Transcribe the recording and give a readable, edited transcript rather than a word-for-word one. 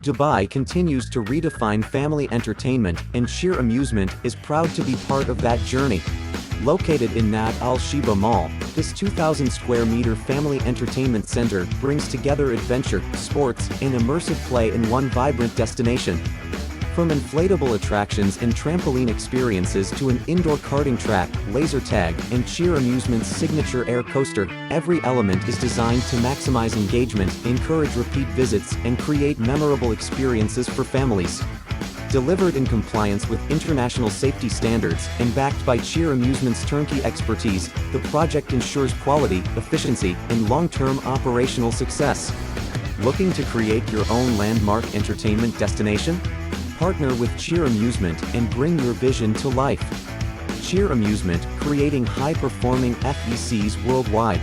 Dubai continues to redefine family entertainment, and Sheer Amusement is proud to be part of that journey. Located in Nad Al Sheba Mall, this 2,000 square meter family entertainment center brings together adventure, sports, and immersive play in one vibrant destination. From inflatable attractions and trampoline experiences to an indoor karting track, laser tag, and Sheer Amusement's signature air coaster, every element is designed to maximize engagement, encourage repeat visits, and create memorable experiences for families. Delivered in compliance with international safety standards and backed by Sheer Amusement's turnkey expertise, the project ensures quality, efficiency, and long-term operational success. Looking to create your own landmark entertainment destination? Partner with Sheer Amusement and bring your vision to life. Sheer Amusement, creating high-performing FECs worldwide.